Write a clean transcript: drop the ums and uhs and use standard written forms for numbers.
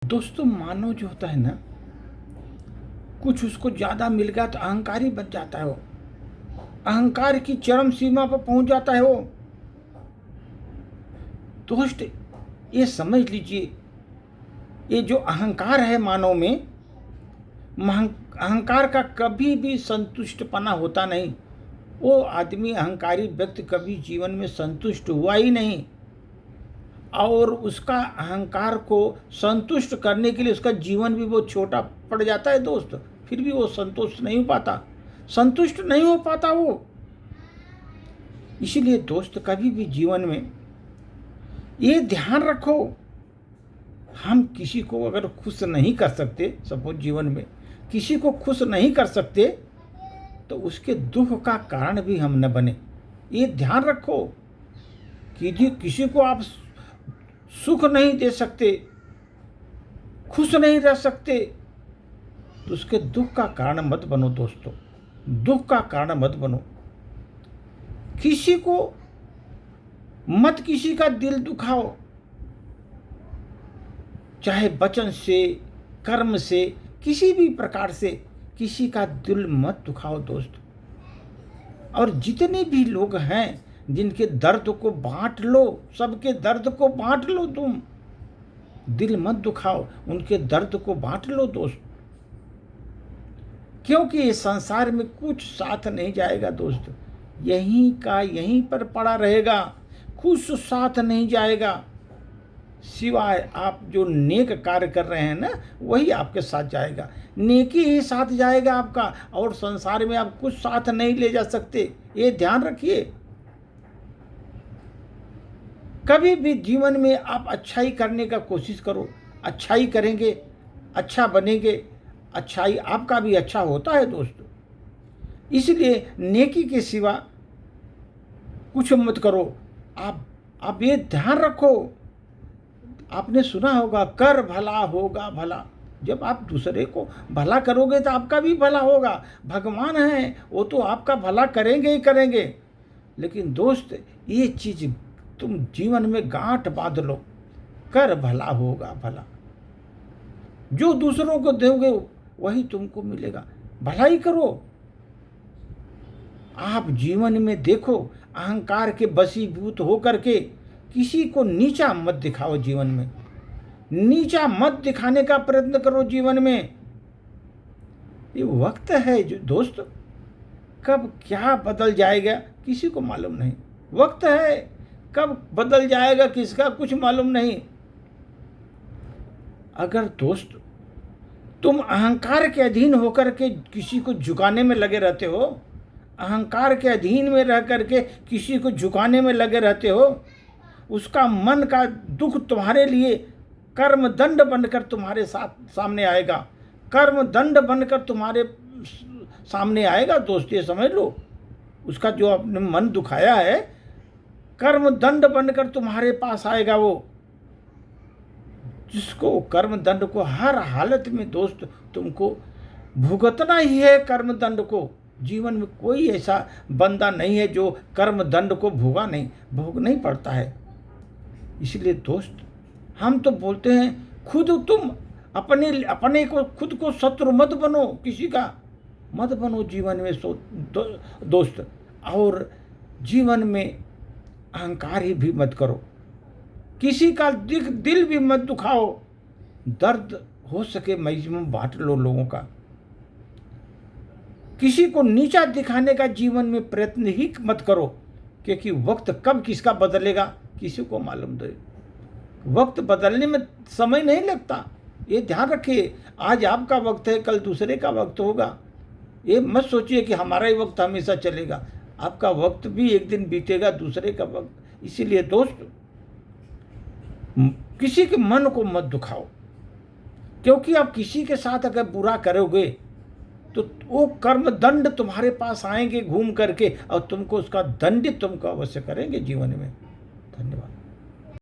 दोस्तों, मानव जो होता है ना, कुछ उसको ज़्यादा मिल गया तो अहंकारी बन जाता है। वो अहंकार की चरम सीमा पर पहुंच जाता है वो। दोस्त, ये समझ लीजिए, ये जो अहंकार है मानव में, अहंकार का कभी भी संतुष्टपना होता नहीं। वो आदमी, अहंकारी व्यक्ति कभी जीवन में संतुष्ट हुआ ही नहीं। और उसका अहंकार को संतुष्ट करने के लिए उसका जीवन भी वो छोटा पड़ जाता है दोस्त। फिर भी वो संतुष्ट नहीं हो पाता, संतुष्ट नहीं हो पाता वो। इसीलिए दोस्त, कभी भी जीवन में ये ध्यान रखो, हम किसी को अगर खुश नहीं कर सकते, सपोज जीवन में किसी को खुश नहीं कर सकते, तो उसके दुख का कारण भी हम न बने। ये ध्यान रखो कि किसी को आप सुख नहीं दे सकते, खुश नहीं रह सकते, तो उसके दुख का कारण मत बनो दोस्तों। दुख का कारण मत बनो। किसी को मत, किसी का दिल दुखाओ, चाहे वचन से, कर्म से, किसी भी प्रकार से किसी का दिल मत दुखाओ दोस्त। और जितने भी लोग हैं जिनके दर्द को बांट लो, सबके दर्द को बांट लो तुम। दिल मत दुखाओ, उनके दर्द को बांट लो दोस्त। क्योंकि इस संसार में कुछ साथ नहीं जाएगा दोस्त, यहीं का यहीं पर पड़ा रहेगा, कुछ साथ नहीं जाएगा। सिवाय आप जो नेक कार्य कर रहे हैं ना, वही आपके साथ जाएगा, नेकी ही साथ जाएगा आपका। और संसार में आप कुछ साथ नहीं ले जा सकते, ये ध्यान रखिए। कभी भी जीवन में आप अच्छाई करने का कोशिश करो। अच्छाई करेंगे, अच्छा बनेंगे, अच्छाई आपका भी अच्छा होता है दोस्तों। इसलिए नेकी के सिवा कुछ मत करो। आप ये ध्यान रखो, आपने सुना होगा, कर भला होगा भला। जब आप दूसरे को भला करोगे तो आपका भी भला होगा। भगवान हैं, वो तो आपका भला करेंगे ही करेंगे। लेकिन दोस्त, ये चीज़ तुम जीवन में गांठ बांध लो, कर भला होगा भला। जो दूसरों को दोगे वही तुमको मिलेगा। भलाई करो। आप जीवन में देखो, अहंकार के वशीभूत होकर के किसी को नीचा मत दिखाओ। जीवन में नीचा मत दिखाने का प्रयत्न करो जीवन में। ये वक्त है जो दोस्त, कब क्या बदल जाएगा किसी को मालूम नहीं। वक्त है, कब बदल जाएगा किसका कुछ मालूम नहीं। अगर दोस्त तुम अहंकार के अधीन होकर के किसी को झुकाने में लगे रहते हो, अहंकार के अधीन में रह करके किसी को झुकाने में लगे रहते हो, उसका मन का दुख तुम्हारे लिए कर्म दंड बनकर तुम्हारे सामने आएगा। कर्म दंड बनकर तुम्हारे सामने आएगा दोस्त, ये समझ लो। उसका जो अपने मन दुखाया है, कर्म दंड बनकर तुम्हारे पास आएगा वो, जिसको कर्म दंड को हर हालत में दोस्त तुमको भुगतना ही है। कर्म दंड को जीवन में कोई ऐसा बंदा नहीं है जो कर्म दंड को भोग नहीं पड़ता है। इसलिए दोस्त, हम तो बोलते हैं, खुद तुम अपने को, खुद को शत्रु मत बनो, किसी का मत बनो जीवन में दोस्त। और जीवन में अहंकार ही भी मत करो, किसी का दिल भी मत दुखाओ। दर्द हो सके मैक्सिमम बांट लो लोगों का। किसी को नीचा दिखाने का जीवन में प्रयत्न ही मत करो, क्योंकि वक्त कब किसका बदलेगा किसी को मालूम नहीं। वक्त बदलने में समय नहीं लगता, ये ध्यान रखिए। आज आपका वक्त है, कल दूसरे का वक्त होगा। ये मत सोचिए कि हमारा ही वक्त हमेशा चलेगा। आपका वक्त भी एक दिन बीतेगा, दूसरे का वक्त। इसीलिए दोस्त, किसी के मन को मत दुखाओ, क्योंकि आप किसी के साथ अगर बुरा करोगे तो वो कर्म दंड तुम्हारे पास आएंगे घूम करके, और तुमको उसका दंडित तुमको अवश्य करेंगे जीवन में। धन्यवाद।